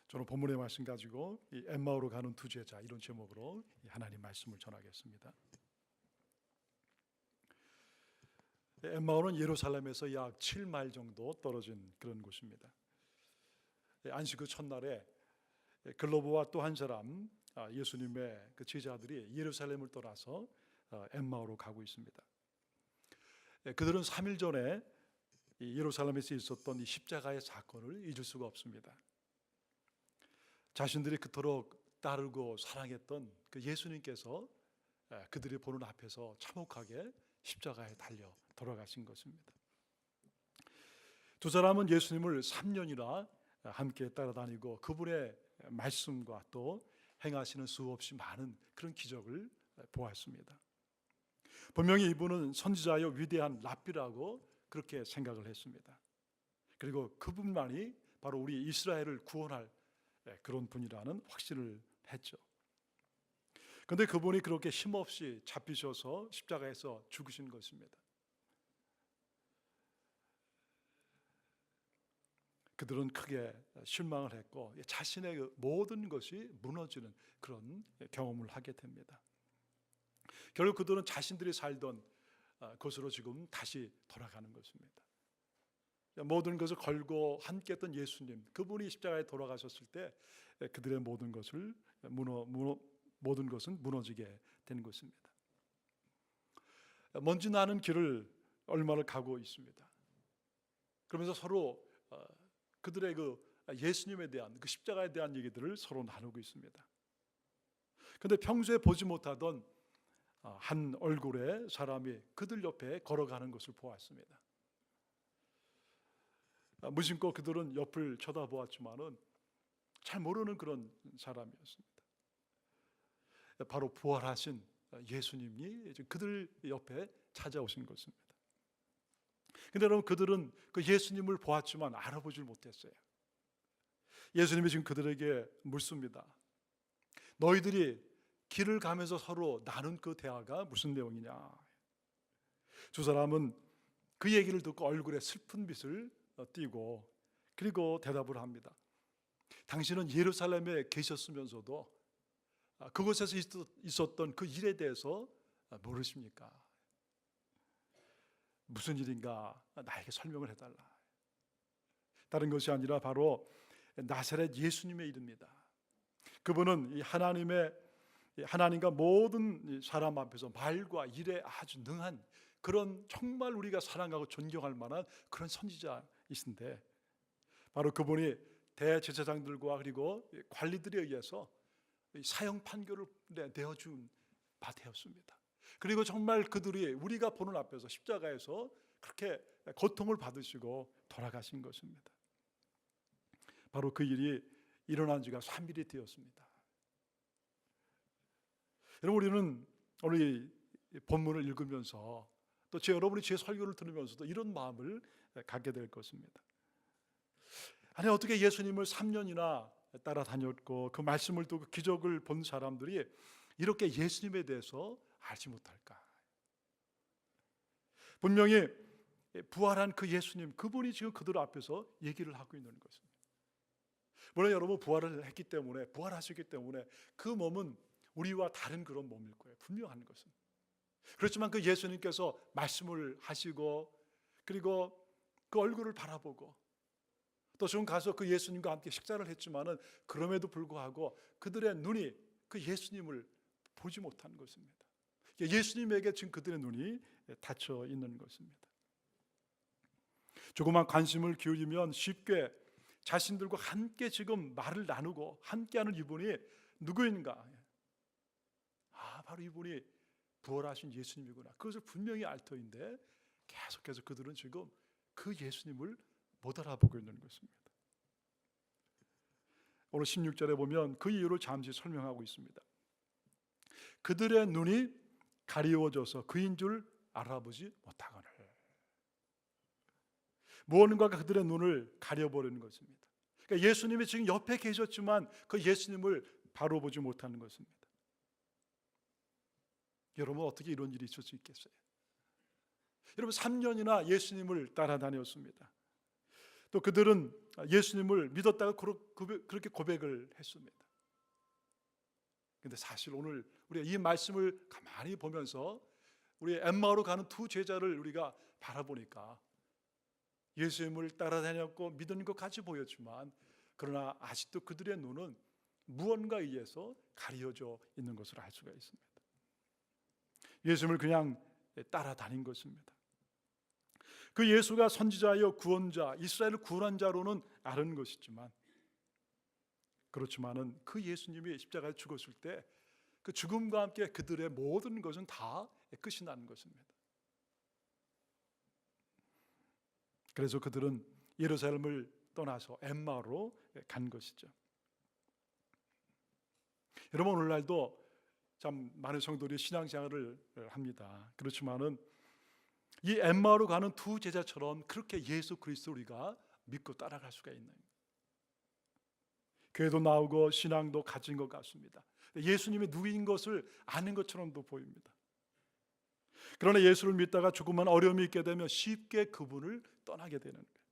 저는 본문의 말씀 가지고 이 엠마오로 가는 두 제자, 이런 제목으로 하나님 말씀을 전하겠습니다. 엠마오는 예루살렘에서 약 7마일 정도 떨어진 그런 곳입니다. 안식 그 첫날에 글로브와 또 한 사람, 예수님의 그 제자들이 예루살렘을 떠나서 엠마오로 가고 있습니다. 그들은 3일 전에 예루살렘에서 있었던 이 십자가의 사건을 잊을 수가 없습니다. 자신들이 그토록 따르고 사랑했던 그 예수님께서 그들이 보는 앞에서 참혹하게 십자가에 달려 돌아가신 것입니다. 두 사람은 예수님을 3년이나 함께 따라다니고 그분의 말씀과 또 행하시는 수없이 많은 그런 기적을 보았습니다. 분명히 이분은 선지자여 위대한 랍비라고 그렇게 생각을 했습니다. 그리고 그분만이 바로 우리 이스라엘을 구원할 그런 분이라는 확신을 했죠. 그런데 그분이 그렇게 힘없이 잡히셔서 십자가에서 죽으신 것입니다. 그들은 크게 실망을 했고 자신의 모든 것이 무너지는 그런 경험을 하게 됩니다. 결국 그들은 자신들이 살던 곳으로 지금 다시 돌아가는 것입니다. 모든 것을 걸고 함께했던 예수님, 그분이 십자가에 돌아가셨을 때 그들의 모든 것은 무너지게 된 것입니다. 먼지 나는 길을 얼마를 가고 있습니다. 그러면서 서로 그들의 그 예수님에 대한 그 십자가에 대한 얘기들을 서로 나누고 있습니다. 그런데 평소에 보지 못하던 한 얼굴의 사람이 그들 옆에 걸어가는 것을 보았습니다. 무심코 그들은 옆을 쳐다보았지만은 잘 모르는 그런 사람이었습니다. 바로 부활하신 예수님이 그들 옆에 찾아오신 것입니다. 그런데 여러분, 그들은 그 예수님을 보았지만 알아보질 못했어요. 예수님이 지금 그들에게 묻습니다. 너희들이 길을 가면서 서로 나눈 그 대화가 무슨 내용이냐? 두 사람은 그 얘기를 듣고 얼굴에 슬픈 빛을 띠고 그리고 대답을 합니다. 당신은 예루살렘에 계셨으면서도 그곳에서 있었던 그 일에 대해서 모르십니까? 무슨 일인가 나에게 설명을 해달라. 다른 것이 아니라 바로 나사렛 예수님의 일입니다. 그분은 하나님과 모든 사람 앞에서 말과 일에 아주 능한 그런 정말 우리가 사랑하고 존경할 만한 그런 선지자이신데 바로 그분이 대제사장들과 그리고 관리들에 의해서 사형 판결을 내어준 바 되었습니다. 그리고 정말 그들이 우리가 보는 앞에서 십자가에서 그렇게 고통을 받으시고 돌아가신 것입니다. 바로 그 일이 일어난 지가 3일이 되었습니다. 여러분, 우리는 오늘 이 본문을 읽으면서 또 여러분이 제 설교를 들으면서도 이런 마음을 갖게 될 것입니다. 아니, 어떻게 예수님을 3년이나 따라다녔고 그 말씀을 또 그 기적을 본 사람들이 이렇게 예수님에 대해서 알지 못할까? 분명히 부활한 그 예수님, 그분이 지금 그들 앞에서 얘기를 하고 있는 것입니다. 물론 여러분, 부활을 했기 때문에, 부활하셨기 때문에 그 몸은 우리와 다른 그런 몸일 거예요. 분명한 것은. 그렇지만 그 예수님께서 말씀을 하시고 그리고 그 얼굴을 바라보고 또 지금 가서 그 예수님과 함께 식사를 했지만은 그럼에도 불구하고 그들의 눈이 그 예수님을 보지 못한 것입니다. 예수님에게 지금 그들의 눈이 닫혀 있는 것입니다. 조그만 관심을 기울이면 쉽게 자신들과 함께 지금 말을 나누고 함께하는 이분이 누구인가? 바로 이분이 부활하신 예수님이구나. 그것을 분명히 알 터인데 계속해서 그들은 지금 그 예수님을 못 알아보고 있는 것입니다. 오늘 16절에 보면 그 이유를 잠시 설명하고 있습니다. 그들의 눈이 가리워져서 그인 줄 알아보지 못하거늘. 무언가가 그들의 눈을 가려버리는 것입니다. 그러니까 예수님이 지금 옆에 계셨지만 그 예수님을 바로 보지 못하는 것입니다. 여러분, 어떻게 이런 일이 있을 수 있겠어요? 여러분, 3년이나 예수님을 따라다녔습니다. 또 그들은 예수님을 믿었다가 그렇게 고백을 했습니다. 근데 사실 오늘 우리가 이 말씀을 가만히 보면서 우리 엠마오로 가는 두 제자를 우리가 바라보니까 예수님을 따라다녔고 믿은 것 같이 보였지만, 그러나 아직도 그들의 눈은 무언가에 의해서 가려져 있는 것을 알 수가 있습니다. 예수님을 그냥 따라다닌 것입니다. 그 예수가 선지자여 구원자, 이스라엘을 구원한 자로는 아는 것이지만, 그렇지만은 그 예수님이 십자가에 죽었을 때 그 죽음과 함께 그들의 모든 것은 다 끝이 나는 것입니다. 그래서 그들은 예루살렘을 떠나서 엠마오로 간 것이죠. 여러분, 오늘날도 참 많은 성도들이 신앙생활을 합니다. 그렇지만은 이 엠마오로 가는 두 제자처럼 그렇게 예수 그리스도를 우리가 믿고 따라갈 수가 있나요? 교회도 나오고 신앙도 가진 것 같습니다. 예수님이 누구인 것을 아는 것처럼도 보입니다. 그러나 예수를 믿다가 조금만 어려움이 있게 되면 쉽게 그분을 떠나게 되는 거예요.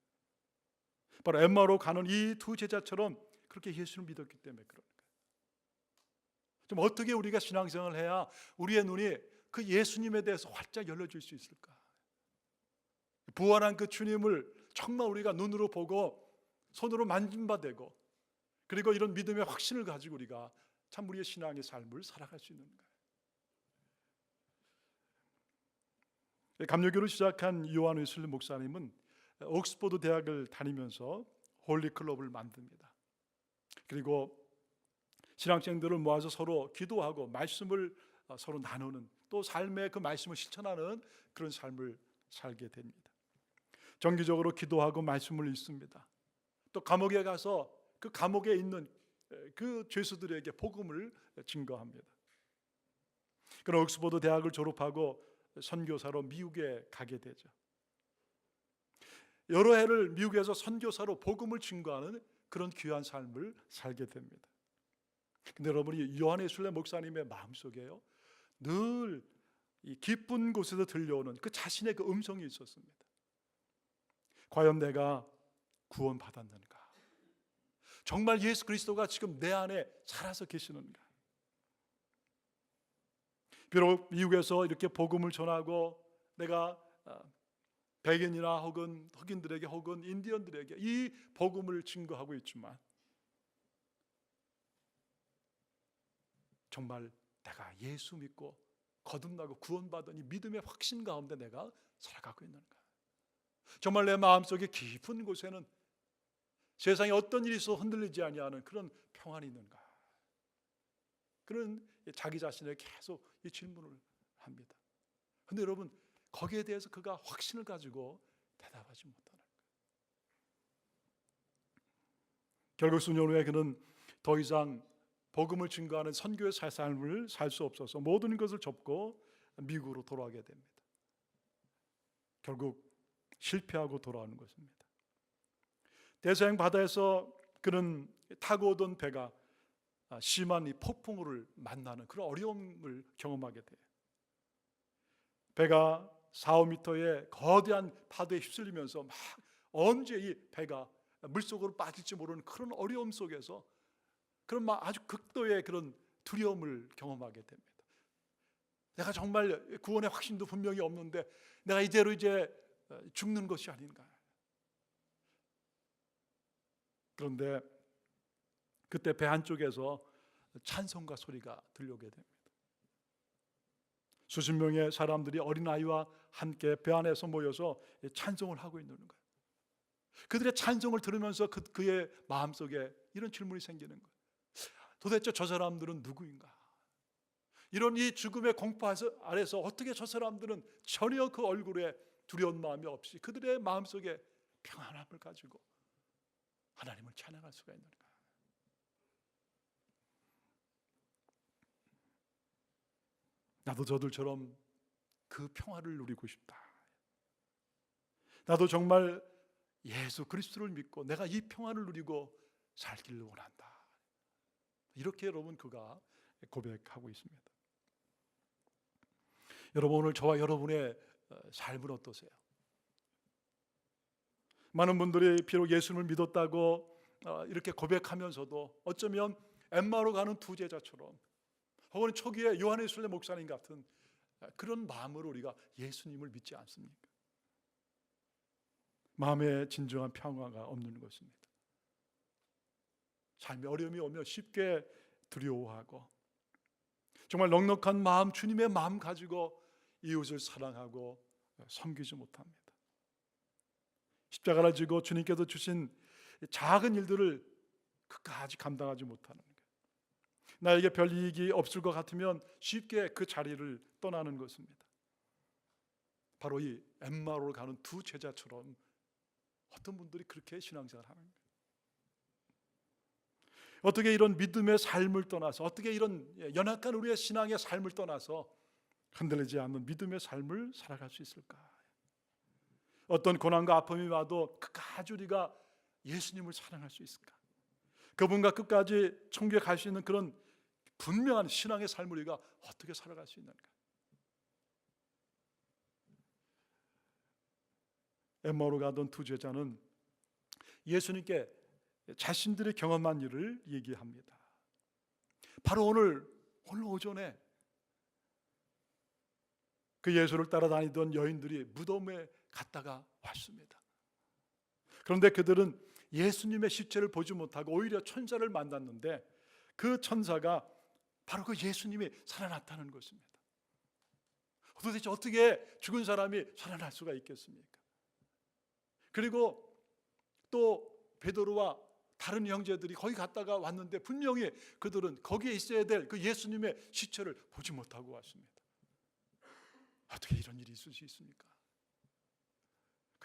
바로 엠마오로 가는 이 두 제자처럼 그렇게 예수를 믿었기 때문에 그런 거예요. 좀 어떻게 우리가 신앙생활을 해야 우리의 눈이 그 예수님에 대해서 활짝 열려질 수 있을까? 부활한 그 주님을 정말 우리가 눈으로 보고 손으로 만진 바 되고, 그리고 이런 믿음의 확신을 가지고 우리가 참 우리의 신앙의 삶을 살아갈 수 있는 거예요. 감리교를 시작한 요한 웨슬리 목사님은 옥스퍼드 대학을 다니면서 홀리클럽을 만듭니다. 그리고 신앙생들을 모아서 서로 기도하고 말씀을 서로 나누는, 또 삶의 그 말씀을 실천하는 그런 삶을 살게 됩니다. 정기적으로 기도하고 말씀을 읽습니다. 또 감옥에 가서 그 감옥에 있는 그 죄수들에게 복음을 증거합니다. 그런 옥스퍼드 대학을 졸업하고 선교사로 미국에 가게 되죠. 여러 해를 미국에서 선교사로 복음을 증거하는 그런 귀한 삶을 살게 됩니다. 근데 여러분이 요한 웨슬리 목사님의 마음속에요, 늘 이 깊은 곳에서 들려오는 그 자신의 그 음성이 있었습니다. 과연 내가 구원받았는가? 정말 예수 그리스도가 지금 내 안에 살아서 계시는가? 비록 미국에서 이렇게 복음을 전하고 내가 백인이나 혹은 흑인들에게 혹은 인디언들에게 이 복음을 증거하고 있지만, 정말 내가 예수 믿고 거듭나고 구원받은 이 믿음의 확신 가운데 내가 살아가고 있는가? 정말 내 마음속에 깊은 곳에는 세상에 어떤 일이 있어도 흔들리지 아니하는 그런 평안이 있는가? 그런 자기 자신에게 계속 이 질문을 합니다. 그런데 여러분, 거기에 대해서 그가 확신을 가지고 대답하지 못하는 거예요. 결국 수년 후에 그는 더 이상 복음을 증거하는 선교의 삶을 살 수 없어서 모든 것을 접고 미국으로 돌아가게 됩니다. 결국 실패하고 돌아오는 것입니다. 대서양 바다에서 그는 타고 오던 배가 심한 이 폭풍우를 만나는 그런 어려움을 경험하게 돼요. 배가 4~5m의 거대한 파도에 휩쓸리면서 막 언제 이 배가 물속으로 빠질지 모르는 그런 어려움 속에서 그런 막 아주 극도의 그런 두려움을 경험하게 됩니다. 내가 정말 구원의 확신도 분명히 없는데 내가 이대로 이제 죽는 것이 아닌가. 그런데 그때 배 한쪽에서 찬송가 소리가 들려오게 됩니다. 수십 명의 사람들이 어린아이와 함께 배 안에서 모여서 찬송을 하고 있는 거예요. 그들의 찬송을 들으면서 그의 마음속에 이런 질문이 생기는 거예요. 도대체 저 사람들은 누구인가? 이런 이 죽음의 공포 아래서 어떻게 저 사람들은 전혀 그 얼굴에 두려운 마음이 없이 그들의 마음속에 평안함을 가지고 하나님을 찬양할 수가 있는가? 나도 저들처럼 그 평화를 누리고 싶다. 나도 정말 예수 그리스도를 믿고 내가 이 평화를 누리고 살기를 원한다. 이렇게 여러분 그가 고백하고 있습니다. 여러분, 오늘 저와 여러분의 삶은 어떠세요? 많은 분들이 비록 예수님을 믿었다고 이렇게 고백하면서도 어쩌면 엠마오로 가는 두 제자처럼, 혹은 초기에 요한의 순례 목사님 같은 그런 마음으로 우리가 예수님을 믿지 않습니까? 마음에 진정한 평화가 없는 것입니다. 삶의 어려움이 오면 쉽게 두려워하고, 정말 넉넉한 마음, 주님의 마음 가지고 이웃을 사랑하고 섬기지 못합니다. 십자가를 지고 주님께서 주신 작은 일들을 끝까지 감당하지 못하는 거예요. 나에게 별 이익이 없을 것 같으면 쉽게 그 자리를 떠나는 것입니다. 바로 이 엠마오로 가는 두 제자처럼 어떤 분들이 그렇게 신앙생활을 하는 거예요. 어떻게 이런 믿음의 삶을 떠나서, 어떻게 이런 연약한 우리의 신앙의 삶을 떠나서 흔들리지 않는 믿음의 삶을 살아갈 수 있을까? 어떤 고난과 아픔이 와도 끝까지 우리가 예수님을 사랑할 수 있을까? 그분과 끝까지 천국에 갈 수 있는 그런 분명한 신앙의 삶을 우리가 어떻게 살아갈 수 있는가? 엠마오로 가던 두 제자는 예수님께 자신들이 경험한 일을 얘기합니다. 바로 오늘 오전에 그 예수를 따라다니던 여인들이 무덤에 갔다가 왔습니다. 그런데 그들은 예수님의 시체를 보지 못하고 오히려 천사를 만났는데, 그 천사가 바로 그 예수님이 살아났다는 것입니다. 도대체 어떻게 죽은 사람이 살아날 수가 있겠습니까? 그리고 또 베드로와 다른 형제들이 거기 갔다가 왔는데 분명히 그들은 거기에 있어야 될 그 예수님의 시체를 보지 못하고 왔습니다. 어떻게 이런 일이 있을 수 있습니까?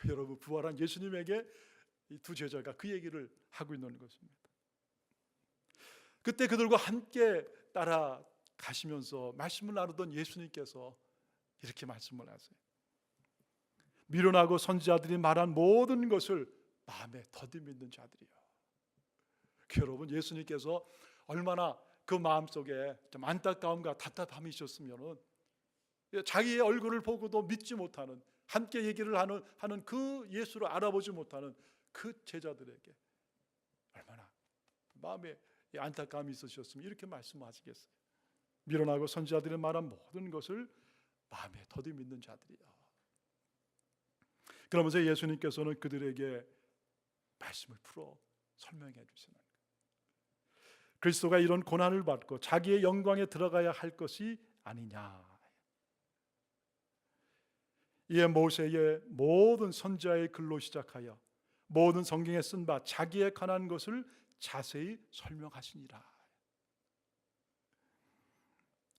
여러분, 부활한 예수님에게 이 두 제자가 그 얘기를 하고 있는 것입니다. 그때 그들과 함께 따라가시면서 말씀을 나누던 예수님께서 이렇게 말씀을 하세요. 미련하고 선지자들이 말한 모든 것을 마음에 더듬 있는 자들이요. 여러분, 예수님께서 얼마나 그 마음속에 좀 안타까움과 답답함이 있었으면 자기의 얼굴을 보고도 믿지 못하는, 함께 얘기를 하는 그 예수를 알아보지 못하는 그 제자들에게 얼마나 마음에 안타까움이 있으셨으면 이렇게 말씀하시겠어요. 미련하고 선지자들이 말한 모든 것을 마음에 더듬 있는 자들이요. 그러면서 예수님께서는 그들에게 말씀을 풀어 설명해 주시는 거예요. 그리스도가 이런 고난을 받고 자기의 영광에 들어가야 할 것이 아니냐. 이에 모세의 모든 선지자의 글로 시작하여 모든 성경에 쓴 바 자기에 관한 것을 자세히 설명하시니라.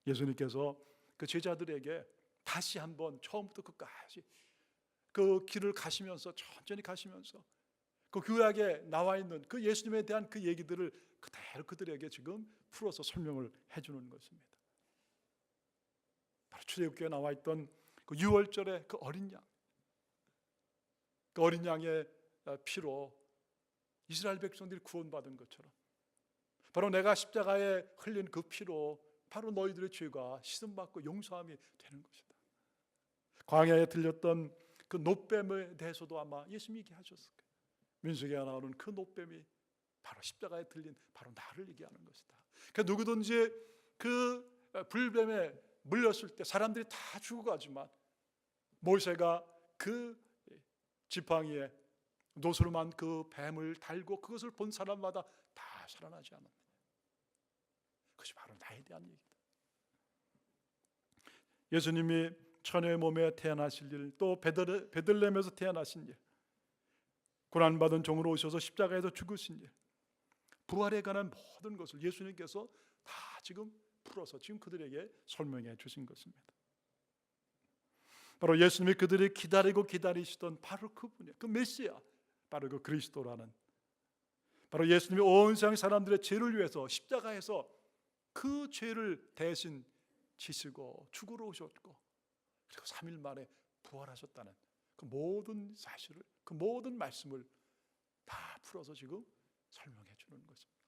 예수님께서 그 제자들에게 다시 한번 처음부터 끝까지 그 길을 가시면서, 천천히 가시면서 그 구약에 나와 있는 그 예수님에 대한 그 얘기들을 그대로 그들에게 지금 풀어서 설명을 해주는 것입니다. 바로 출애굽기에 나와 있던 그 유월절의 그 어린 양, 그 어린 양의 피로 이스라엘 백성들이 구원받은 것처럼, 바로 내가 십자가에 흘린 그 피로 바로 너희들의 죄가 씻음받고 용서함이 되는 것이다. 광야에 들렸던 그 놋뱀에 대해서도 아마 예수님이 얘기하셨을 거예요. 민수기에 나오는 그 놋뱀이 바로 십자가에 들린 바로 나를 얘기하는 것이다. 그러니까 누구든지 그 불뱀에 물렸을 때 사람들이 다 죽어가지만 모세가 그 지팡이에 노스름한 그 뱀을 달고 그것을 본 사람마다 다 살아나지 않았느냐. 그것이 바로 나에 대한 얘기다. 예수님이 처녀의 몸에 태어나실 일, 또 베들레헴에서 태어나신 일, 고난받은 종으로 오셔서 십자가에서 죽으신 일, 부활에 관한 모든 것을 예수님께서 다 지금 풀어서 지금 그들에게 설명해 주신 것입니다. 바로 예수님이 그들이 기다리고 기다리시던 바로 그분이에요. 그 메시아, 바로 그 그리스도라는, 바로 예수님이 온 세상 사람들의 죄를 위해서 십자가에서 그 죄를 대신 지시고 죽으러 오셨고, 그리고 3일 만에 부활하셨다는 그 모든 사실을, 그 모든 말씀을 다 풀어서 지금 설명해 주는 것입니다.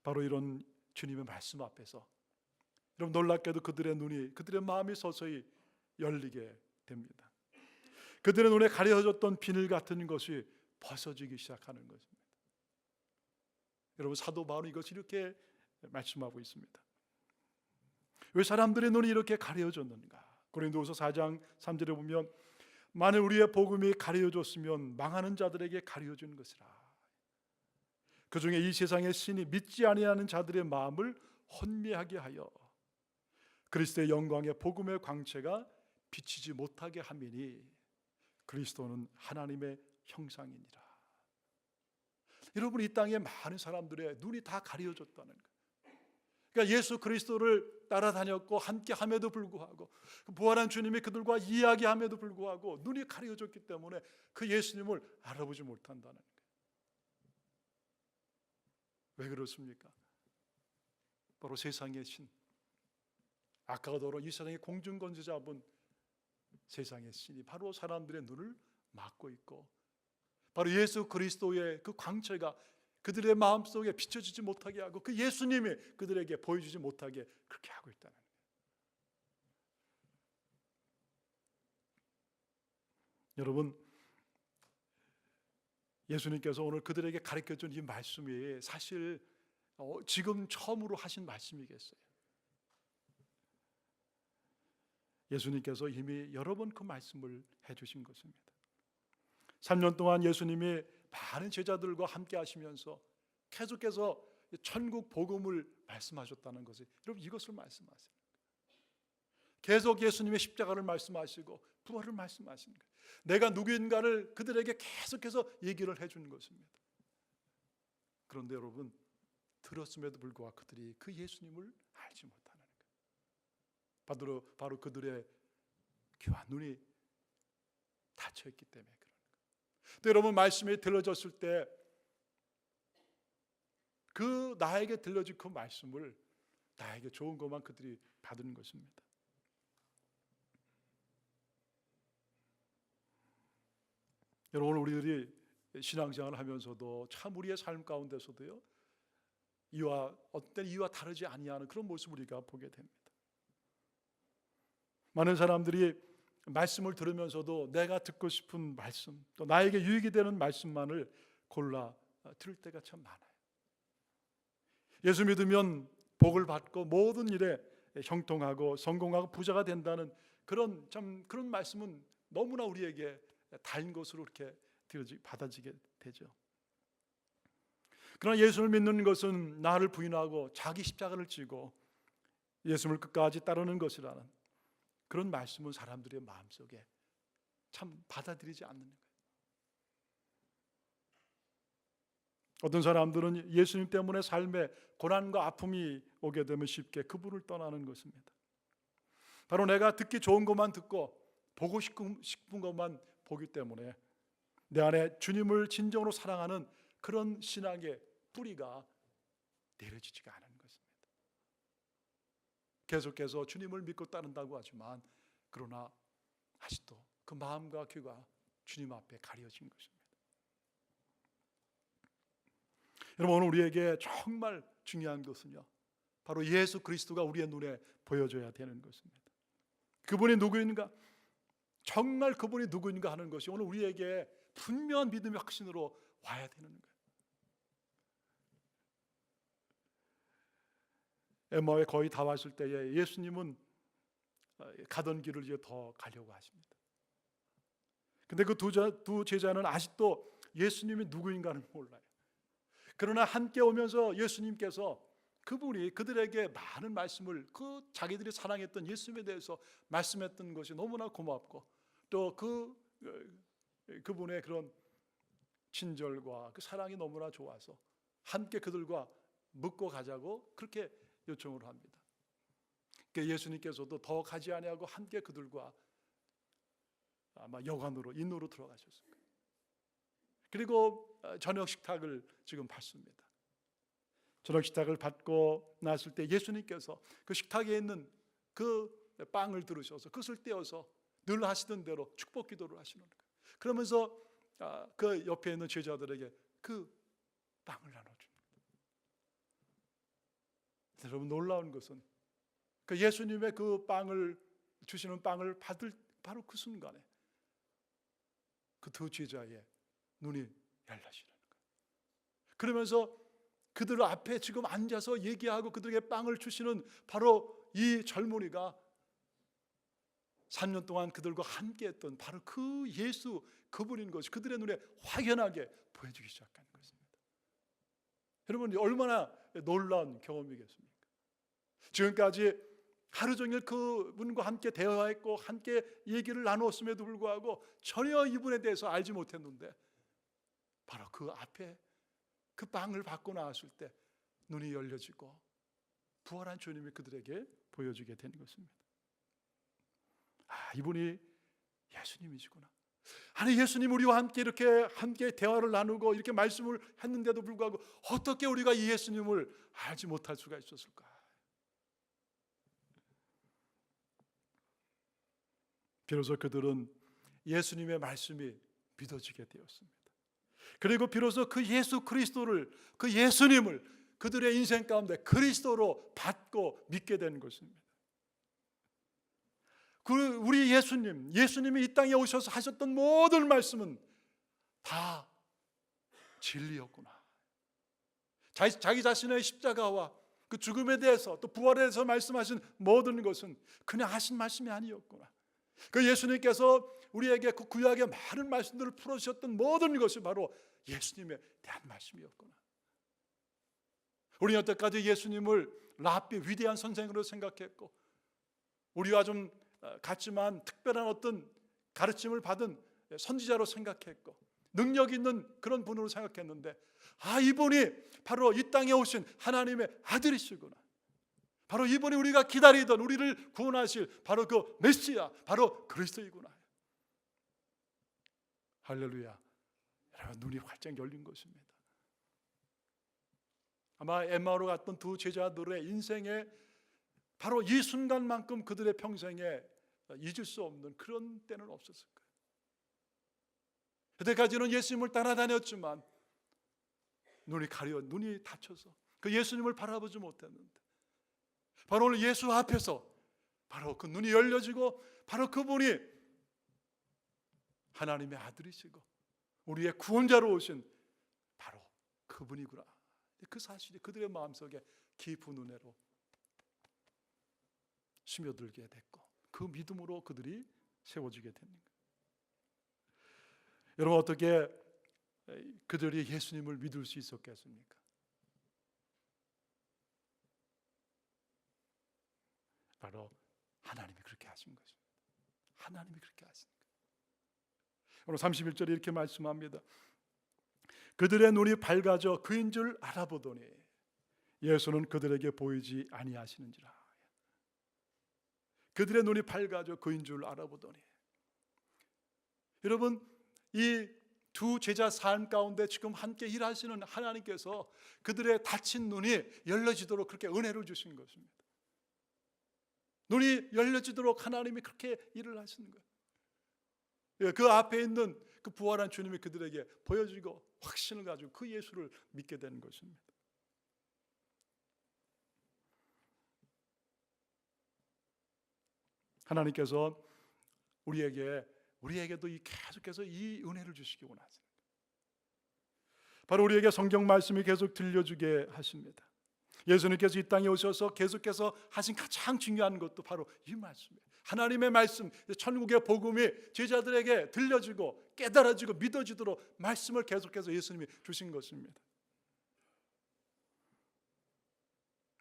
바로 이런 주님의 말씀 앞에서 여러분, 놀랍게도 그들의 눈이, 그들의 마음이 서서히 열리게 됩니다. 그들의 눈에 가려졌던 비늘 같은 것이 벗어지기 시작하는 것입니다. 여러분, 사도 바울은 이것을 이렇게 말씀하고 있습니다. 왜 사람들의 눈이 이렇게 가려졌는가? 고린도후서 4장 3절에 보면 만일 우리의 복음이 가려졌으면 망하는 자들에게 가려진 것이라. 그 중에 이 세상의 신이 믿지 아니하는 자들의 마음을 혼미하게 하여 그리스도의 영광의 복음의 광채가 비치지 못하게 함이니 그리스도는 하나님의 형상이니라. 여러분, 이 땅에 많은 사람들의 눈이 다 가려졌다는 거예요. 그러니까 예수 그리스도를 따라다녔고 함께함에도 불구하고 부활한 주님이 그들과 이야기함에도 불구하고 눈이 가려졌기 때문에 그 예수님을 알아보지 못한다는 거예요. 왜 그렇습니까? 바로 세상의 신, 아까도 이 세상의 공중권세 잡은 세상의 신이 바로 사람들의 눈을 막고 있고 바로 예수 그리스도의 그 광채가 그들의 마음속에 비춰지지 못하게 하고 그 예수님이 그들에게 보여주지 못하게 그렇게 하고 있다는 거예요. 여러분, 예수님께서 오늘 그들에게 가르쳐준 이 말씀이 사실 지금 처음으로 하신 말씀이겠어요? 예수님께서 이미 여러 번 그 말씀을 해주신 것입니다. 3년 동안 예수님이 많은 제자들과 함께 하시면서 계속해서 천국 복음을 말씀하셨다는 것이, 여러분, 이것을 말씀하세요. 계속 예수님의 십자가를 말씀하시고 부활을 말씀하시는 거예요. 내가 누구인가를 그들에게 계속해서 얘기를 해주는 것입니다. 그런데 여러분, 들었음에도 불구하고 그들이 그 예수님을 알지 못하는 거예요. 바로 그들의 귀와 눈이 닫혀있기 때문에 그런 거예요. 또 여러분, 말씀이 들려졌을 때 그 나에게 들려진 그 말씀을 나에게 좋은 것만 그들이 받는 것입니다. 여러분, 우리들이 신앙생활을 하면서도 참 우리의 삶 가운데서도요, 어떤 이와 다르지 아니하는 그런 모습을 우리가 보게 됩니다. 많은 사람들이 말씀을 들으면서도 내가 듣고 싶은 말씀, 또 나에게 유익이 되는 말씀만을 골라 들을 때가 참 많아요. 예수 믿으면 복을 받고 모든 일에 형통하고 성공하고 부자가 된다는 그런 말씀은 너무나 우리에게 다른 것으로 이렇게 받아지게 되죠. 그러나 예수를 믿는 것은 나를 부인하고 자기 십자가를 지고 예수를 끝까지 따르는 것이라는 그런 말씀은 사람들의 마음속에 참 받아들이지 않는 거예요. 어떤 사람들은 예수님 때문에 삶에 고난과 아픔이 오게 되면 쉽게 그분을 떠나는 것입니다. 바로 내가 듣기 좋은 것만 듣고 보고 싶은 것만 보기 때문에 내 안에 주님을 진정으로 사랑하는 그런 신앙의 뿌리가 내려지지가 않은 것입니다. 계속해서 주님을 믿고 따른다고 하지만 그러나 아직도 그 마음과 귀가 주님 앞에 가려진 것입니다. 여러분, 오늘 우리에게 정말 중요한 것은요, 바로 예수 그리스도가 우리의 눈에 보여져야 되는 것입니다. 그분이 누구인가, 정말 그분이 누구인가 하는 것이 오늘 우리에게 분명한 믿음의 확신으로 와야 되는 거예요. 엠마오에 거의 다 왔을 때에 예수님은 가던 길을 이제 더 가려고 하십니다. 근데 그 두 제자는 아직도 예수님이 누구인가는 몰라요. 그러나 함께 오면서 예수님께서 그분이 그들에게 많은 말씀을, 그 자기들이 사랑했던 예수님에 대해서 말씀했던 것이 너무나 고맙고 또 그분의 그런 친절과 그 사랑이 너무나 좋아서 함께 그들과 묵고 가자고 그렇게 요청을 합니다. 그러니까 예수님께서도 더 가지 아니하고 함께 그들과 아마 여관으로, 인으로 들어가셨을 거예요. 그리고 저녁 식탁을 지금 받습니다. 저녁 식탁을 받고 났을 때 예수님께서 그 식탁에 있는 그 빵을 들으셔서 그것을 떼어서 늘 하시던 대로 축복 기도를 하시는 거예요. 그러면서 그 옆에 있는 제자들에게 그 빵을 나눠줍니다. 여러분, 놀라운 것은 그 예수님의 그 빵을 주시는 빵을 받을 바로 그 순간에 그 두 제자의 눈이 열려지는 거예요. 그러면서 그들 앞에 지금 앉아서 얘기하고 그들에게 빵을 주시는 바로 이 젊은이가 3년 동안 그들과 함께했던 바로 그 예수, 그분인 것이 그들의 눈에 확연하게 보여주기 시작하는 것입니다. 여러분, 얼마나 놀라운 경험이겠습니까? 지금까지 하루 종일 그분과 함께 대화했고 함께 얘기를 나누었음에도 불구하고 전혀 이분에 대해서 알지 못했는데, 바로 그 앞에 그 빵을 받고 나왔을 때 눈이 열려지고 부활한 주님이 그들에게 보여주게 된 것입니다. 아, 이분이 예수님이시구나. 아니, 예수님 우리와 함께 이렇게 대화를 나누고 이렇게 말씀을 했는데도 불구하고 어떻게 우리가 이 예수님을 알지 못할 수가 있었을까? 비로소 그들은 예수님의 말씀이 믿어지게 되었습니다. 그리고 비로소 그 예수 그리스도를, 그 예수님을 그들의 인생 가운데 그리스도로 받고 믿게 된 것입니다. 우리 예수님이 이 땅에 오셔서 하셨던 모든 말씀은 다 진리였구나. 자기 자신의 십자가와 그 죽음에 대해서 또 부활에 대해서 말씀하신 모든 것은 그냥 하신 말씀이 아니었구나. 그 예수님께서 우리에게 그 구약의 많은 말씀들을 풀어주셨던 모든 것이 바로 예수님에 대한 말씀이었구나. 우리는 여태까지 예수님을 랍비, 위대한 선생으로 생각했고, 우리와 좀 같지만 특별한 어떤 가르침을 받은 선지자로 생각했고, 능력 있는 그런 분으로 생각했는데, 아, 이분이 바로 이 땅에 오신 하나님의 아들이시구나. 바로 이분이 우리가 기다리던, 우리를 구원하실 바로 그 메시아, 바로 그리스도이구나. 할렐루야. 여러분, 눈이 활짝 열린 것입니다. 아마 엠마오로 갔던 두 제자들의 인생에 바로 이 순간만큼 그들의 평생에 잊을 수 없는 그런 때는 없었을 거예요. 그때까지는 예수님을 따라다녔지만 눈이 가려, 눈이 다쳐서 그 예수님을 바라보지 못했는데, 바로 오늘 예수 앞에서 바로 그 눈이 열려지고 바로 그분이 하나님의 아들이시고 우리의 구원자로 오신 바로 그분이구나. 그 사실이 그들의 마음속에 깊은 은혜로 스며들게 됐고, 그 믿음으로 그들이 세워지게 되는 거예요. 여러분, 어떻게 그들이 예수님을 믿을 수 있었겠습니까? 바로 하나님이 그렇게 하신 것입니다. 하나님이 그렇게 하신 거예요. 오늘 31절에 이렇게 말씀합니다. 그들의 눈이 밝아져 그인 줄 알아보더니 예수는 그들에게 보이지 아니하시는지라. 그들의 눈이 밝아져 그인 줄 알아보더니, 여러분, 이 두 제자 삶 가운데 지금 함께 일하시는 하나님께서 그들의 닫힌 눈이 열려지도록 그렇게 은혜를 주신 것입니다. 눈이 열려지도록 하나님이 그렇게 일을 하시는 거예요. 그 앞에 있는 그 부활한 주님이 그들에게 보여지고 확신을 가지고 그 예수를 믿게 되는 것입니다. 하나님께서 우리에게도 계속해서 이 은혜를 주시기 원하세요. 바로 우리에게 성경 말씀이 계속 들려주게 하십니다. 예수님께서 이 땅에 오셔서 계속해서 하신 가장 중요한 것도 바로 이 말씀이에요. 하나님의 말씀, 천국의 복음이 제자들에게 들려지고 깨달아지고 믿어지도록 말씀을 계속해서 예수님이 주신 것입니다.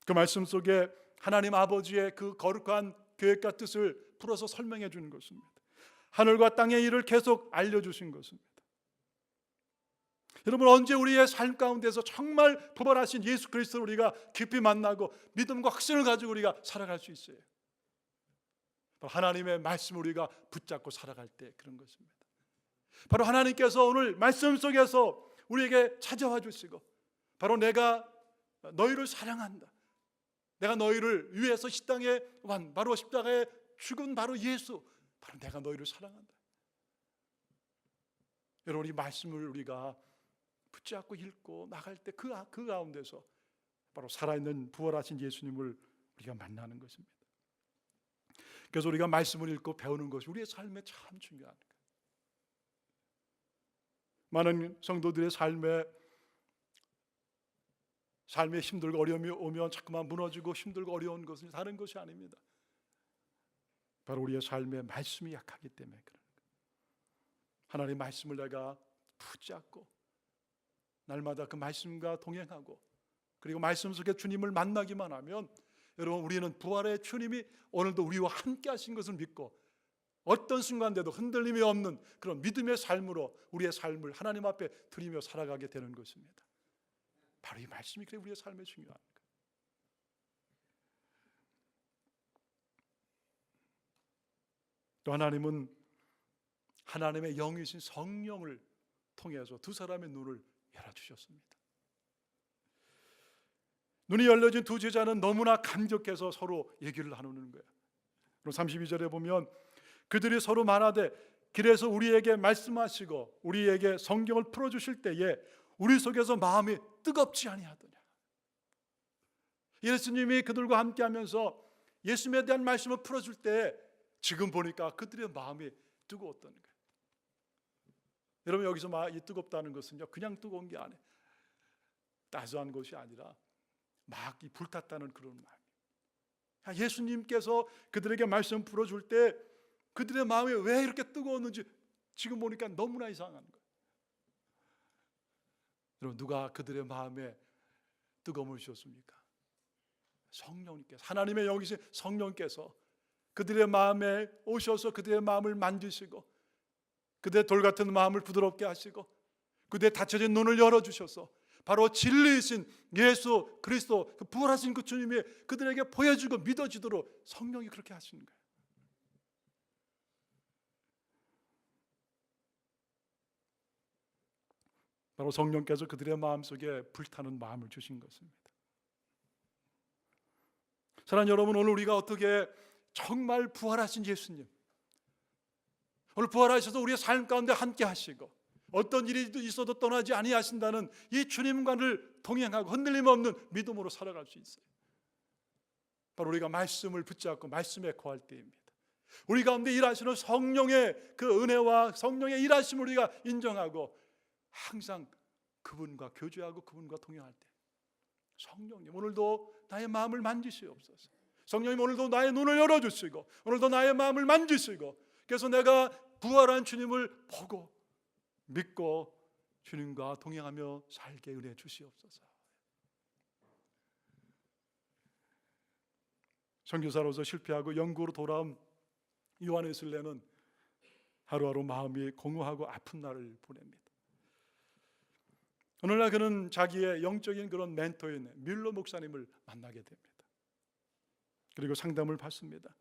그 말씀 속에 하나님 아버지의 그 거룩한 계획과 뜻을 풀어서 설명해 주는 것입니다. 하늘과 땅의 일을 계속 알려주신 것입니다. 여러분, 언제 우리의 삶 가운데서 정말 부활하신 예수 그리스도를 우리가 깊이 만나고 믿음과 확신을 가지고 우리가 살아갈 수 있어요? 하나님의 말씀을 우리가 붙잡고 살아갈 때 그런 것입니다. 바로 하나님께서 오늘 말씀 속에서 우리에게 찾아와 주시고, 바로 내가 너희를 사랑한다, 내가 너희를 위해서 이 땅에 완, 바로 십자가에 죽은 바로 예수, 바로 내가 너희를 사랑한다. 여러분, 이 말씀을 우리가 붙잡고 읽고 나갈 때 그 가운데서 바로 살아있는 부활하신 예수님을 우리가 만나는 것입니다. 그래서 우리가 말씀을 읽고 배우는 것이 우리의 삶에 참 중요한 거예요. 많은 성도들의 삶에 힘들고 어려움이 오면 자꾸만 무너지고 힘들고 어려운 것은 다른 것이 아닙니다. 바로 우리의 삶에 말씀이 약하기 때문에 그런 거예요. 하나님의 말씀을 내가 붙잡고 날마다 그 말씀과 동행하고 그리고 말씀 속에 주님을 만나기만 하면 여러분, 우리는 부활의 주님이 오늘도 우리와 함께 하신 것을 믿고 어떤 순간대도 흔들림이 없는 그런 믿음의 삶으로 우리의 삶을 하나님 앞에 드리며 살아가게 되는 것입니다. 바로 이 말씀이 그래 우리의 삶에 중요한 거예요. 또 하나님은 하나님의 영이신 성령을 통해서 두 사람의 눈을 열어주셨습니다. 눈이 열려진 두 제자는 너무나 감격해서 서로 얘기를 나누는 거예요. 그리고 32절에 보면 그들이 서로 말하되 길에서 우리에게 말씀하시고 우리에게 성경을 풀어주실 때에 우리 속에서 마음이 뜨겁지 아니하더냐. 예수님이 그들과 함께 하면서 예수님에 대한 말씀을 풀어줄 때 지금 보니까 그들의 마음이 뜨거웠던 거예요. 여러분, 여기서 이 뜨겁다는 것은요, 그냥 뜨거운 게 아니에요. 따스한 것이 아니라 막 이 불탔다는 그런 마음. 예수님께서 그들에게 말씀 풀어줄 때 그들의 마음이 왜 이렇게 뜨거웠는지 지금 보니까 너무나 이상한 거예요. 여러분, 누가 그들의 마음에 뜨거움을 주셨습니까? 성령님께서, 하나님의 영이신 성령께서 그들의 마음에 오셔서 그들의 마음을 만지시고 그들의 돌같은 마음을 부드럽게 하시고 그들의 닫혀진 눈을 열어주셔서 바로 진리이신 예수 그리스도, 그 부활하신 그 주님이 그들에게 보여주고 믿어지도록 성령이 그렇게 하시는 거예요. 바로 성령께서 그들의 마음속에 불타는 마음을 주신 것입니다. 사랑하는 여러분, 오늘 우리가 어떻게 정말 부활하신 예수님, 오늘 부활하셔서 우리의 삶 가운데 함께 하시고 어떤 일이 있어도 떠나지 아니하신다는 이 주님과를 동행하고 흔들림 없는 믿음으로 살아갈 수 있어요. 바로 우리가 말씀을 붙잡고 말씀에 거할 때입니다. 우리 가운데 일하시는 성령의 그 은혜와 성령의 일하심을 우리가 인정하고 항상 그분과 교제하고 그분과 동행할 때, 성령님 오늘도 나의 마음을 만지시옵소서. 성령님 오늘도 나의 눈을 열어주시고 오늘도 나의 마음을 만지시고, 그래서 내가 부활한 주님을 보고 믿고 주님과 동행하며 살게 은혜 주시옵소서. 선교사로서 실패하고 영국으로 돌아온 요한 웨슬레는 하루하루 마음이 공허하고 아픈 날을 보냅니다. 어느 날 그는 자기의 영적인 그런 멘토인 뮬러 목사님을 만나게 됩니다. 그리고 상담을 받습니다.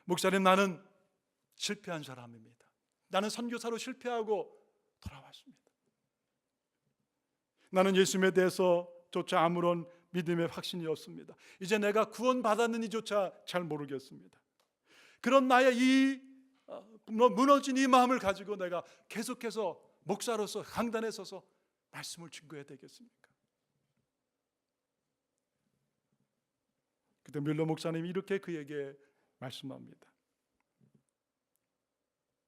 목사님, 나는 실패한 사람입니다. 나는 선교사로 실패하고 돌아왔습니다. 나는 예수님에 대해서조차 아무런 믿음의 확신이 없습니다. 이제 내가 구원받았는지조차 잘 모르겠습니다. 그런 나의 이 무너진 이 마음을 가지고 내가 계속해서 목사로서 강단에 서서 말씀을 증거해야 되겠습니까? 그때 뮬러 목사님이 이렇게 그에게 말씀합니다.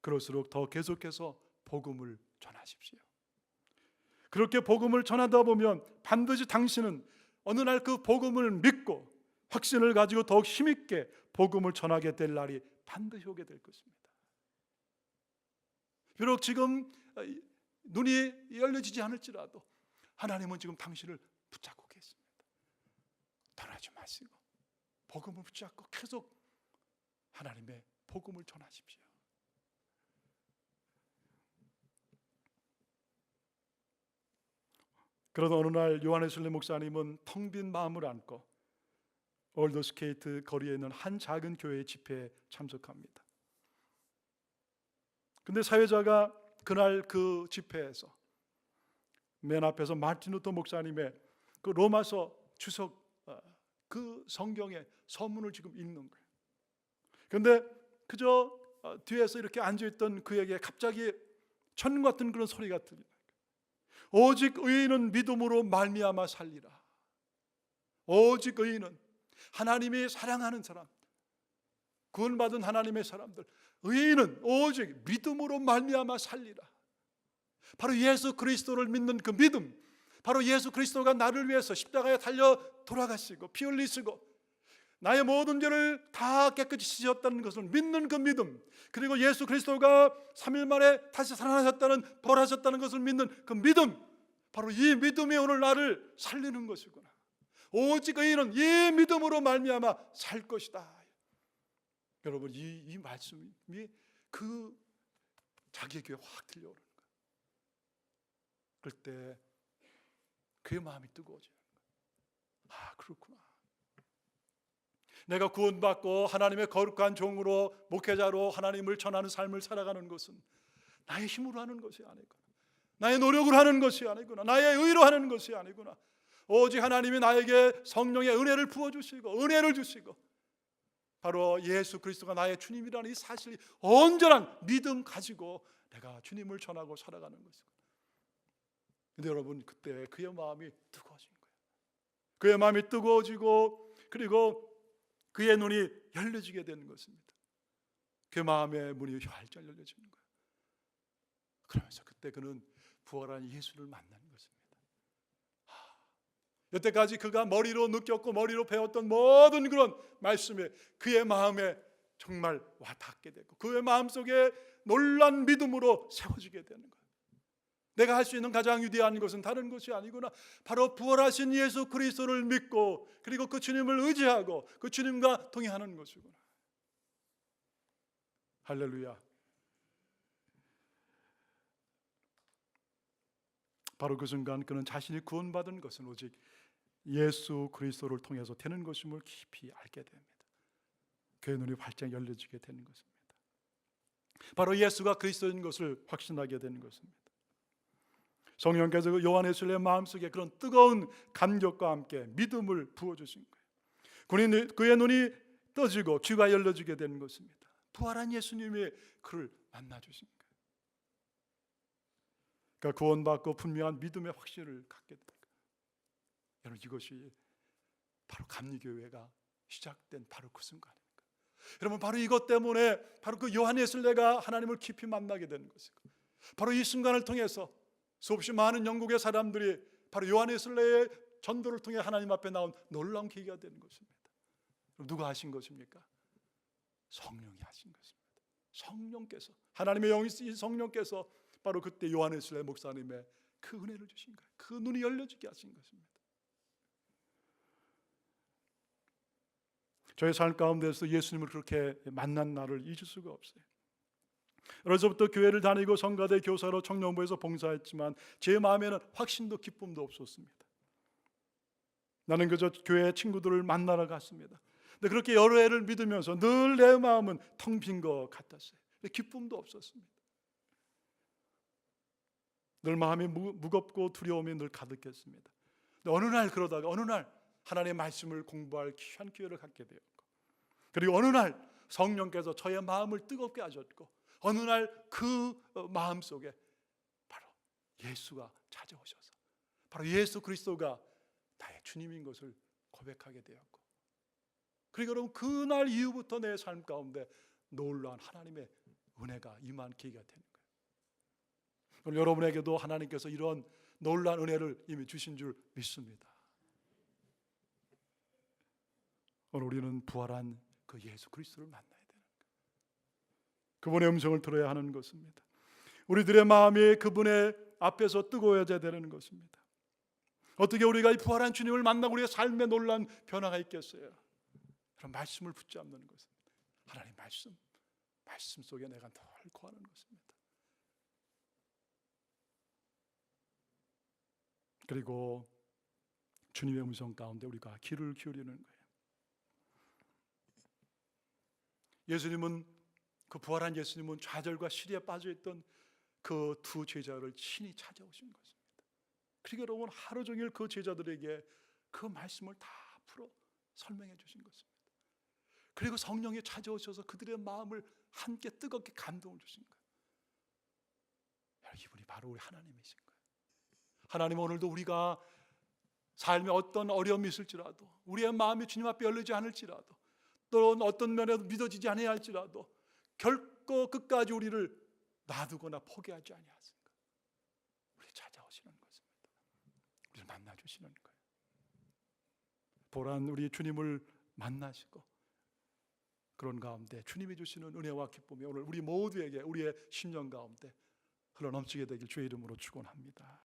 그럴수록 더 계속해서 복음을 전하십시오. 그렇게 복음을 전하다 보면 반드시 당신은 어느 날 그 복음을 믿고 확신을 가지고 더욱 힘있게 복음을 전하게 될 날이 반드시 오게 될 것입니다. 비록 지금 눈이 열려지지 않을지라도 하나님은 지금 당신을 붙잡고 계십니다. 떠나지 마시고 복음을 붙잡고 계속 하나님의 복음을 전하십시오. 그러다 어느 날 요한 웨슬리 목사님은 텅 빈 마음을 안고 올더스케이트 거리에 있는 한 작은 교회 집회에 참석합니다. 근데 사회자가 그날 그 집회에서 맨 앞에서 마틴 루터 목사님의 그 로마서 주석 그 성경의 서문을 지금 읽는 거예요. 그런데 그저 뒤에서 이렇게 앉아있던 그에게 갑자기 천 같은 그런 소리가 들려요. 오직 의인은 믿음으로 말미암아 살리라. 오직 의인은 하나님이 사랑하는 사람, 구원받은 하나님의 사람들, 의인은 오직 믿음으로 말미암아 살리라. 바로 예수 그리스도를 믿는 그 믿음, 바로 예수 그리스도가 나를 위해서 십자가에 달려 돌아가시고 피 흘리시고 나의 모든 죄를 다 깨끗이 씻으셨다는 것을 믿는 그 믿음, 그리고 예수 그리스도가 3일 만에 다시 살아나셨다는, 부활하셨다는 것을 믿는 그 믿음, 바로 이 믿음이 오늘 나를 살리는 것이구나. 오직 의인은 이 믿음으로 말미암아 살 것이다. 여러분, 이 말씀이 그 자기 귀에 확 들려오는 거예요. 그럴 때 그의 마음이 뜨거워져요. 아, 그렇구나. 내가 구원받고 하나님의 거룩한 종으로, 목회자로 하나님을 전하는 삶을 살아가는 것은 나의 힘으로 하는 것이 아니구나, 나의 노력을 하는 것이 아니구나, 나의 의로 하는 것이 아니구나. 오직 하나님이 나에게 성령의 은혜를 부어주시고 은혜를 주시고 바로 예수 그리스도가 나의 주님이라는 이 사실이 온전한 믿음 가지고 내가 주님을 전하고 살아가는 것이구나. 근데 여러분, 그때 그의 마음이 뜨거워진 거예요. 그의 마음이 뜨거워지고 그리고 그의 눈이 열려지게 되는 것입니다. 그 마음의 문이 활짝 열려지는 거예요. 그러면서 그때 그는 부활한 예수를 만나는 것입니다. 여태까지 그가 머리로 느꼈고 머리로 배웠던 모든 그런 말씀에 그의 마음에 정말 와닿게 되고 그의 마음속에 놀란 믿음으로 세워지게 되는 거예요. 내가 할 수 있는 가장 위대한 것은 다른 것이 아니구나, 바로 부활하신 예수 그리스도를 믿고 그리고 그 주님을 의지하고 그 주님과 동행하는 것이구나. 할렐루야. 바로 그 순간 그는 자신이 구원받은 것은 오직 예수 그리스도를 통해서 되는 것임을 깊이 알게 됩니다. 그의 눈이 활짝 열려지게 되는 것입니다. 바로 예수가 그리스도인 것을 확신하게 되는 것입니다. 성령께서 요한의 마음속에 그런 뜨거운 감격과 함께 믿음을 부어주신 거예요. 그의 눈이 떠지고 귀가 열려지게 되는 것입니다. 부활한 예수님이 그를 만나주신 거예요. 그러니까 구원받고 분명한 믿음의 확신을 갖게 된 거예요. 여러분, 이것이 바로 감리교회가 시작된 바로 그 순간입니다. 여러분, 바로 이것 때문에 바로 그 요한예술례가 하나님을 깊이 만나게 되는 것이고, 바로 이 순간을 통해서 수없이 많은 영국의 사람들이 바로 요한예술례의 전도를 통해 하나님 앞에 나온 놀라운 계기가 되는 것입니다. 누가 하신 것입니까? 성령이 하신 것입니다. 성령께서, 하나님의 영이신 성령께서 바로 그때 요한예술례 목사님의 그 은혜를 주신 거예요. 그 눈이 열려지게 하신 것입니다. 저의 삶 가운데서 예수님을 그렇게 만난 날을 잊을 수가 없어요. 어려서부터 교회를 다니고 성가대 교사로 청년부에서 봉사했지만 제 마음에는 확신도 기쁨도 없었습니다. 나는 그저 교회 친구들을 만나러 갔습니다. 근데 그렇게 여러 해를 믿으면서 늘 내 마음은 텅 빈 것 같았어요. 기쁨도 없었습니다. 늘 마음이 무겁고 두려움이 늘 가득했습니다. 근데 어느 날 하나님의 말씀을 공부할 귀한 기회를 갖게 되었고, 그리고 어느 날 성령께서 저의 마음을 뜨겁게 하셨고, 어느 날 그 마음 속에 바로 예수가 찾아오셔서 바로 예수 그리스도가 나의 주님인 것을 고백하게 되었고, 그리고 여러분, 그날 이후부터 내 삶 가운데 놀라운 하나님의 은혜가 임한 계기가 되는 거예요. 오늘 여러분에게도 하나님께서 이런 놀라운 은혜를 이미 주신 줄 믿습니다. 오늘 우리는 부활한 그 예수 그리스도를 만나야 되는 거예요. 그분의 음성을 들어야 하는 것입니다. 우리들의 마음이 그분의 앞에서 뜨거워져야 되는 것입니다. 어떻게 우리가 이 부활한 주님을 만나고 우리의 삶에 놀란 변화가 있겠어요? 그런 말씀을 붙잡는 것입니다. 하나님 말씀 속에 내가 늘 거하는 것입니다. 그리고 주님의 음성 가운데 우리가 귀를 기울이는 거예요. 예수님은, 그 부활한 예수님은 좌절과 시리에 빠져있던 그 두 제자를 친히 찾아오신 것입니다. 그리고 여러분, 하루 종일 그 제자들에게 그 말씀을 다 풀어 설명해 주신 것입니다. 그리고 성령이 찾아오셔서 그들의 마음을 함께 뜨겁게 감동을 주신 거예요. 이분이 바로 우리 하나님이신 거예요. 하나님, 오늘도 우리가 삶에 어떤 어려움이 있을지라도, 우리의 마음이 주님 앞에 열리지 않을지라도, 또는 어떤 면에도 믿어지지 않아야 할지라도 결코 끝까지 우리를 놔두거나 포기하지 아니하십니까? 만나 주시는 거예요. 보란 우리 주님을 만나시고 그런 가운데 주님이 주시는 은혜와 기쁨이 오늘 우리 모두에게 우리의 심령 가운데 흘러넘치게 되길 주의 이름으로 축원합니다.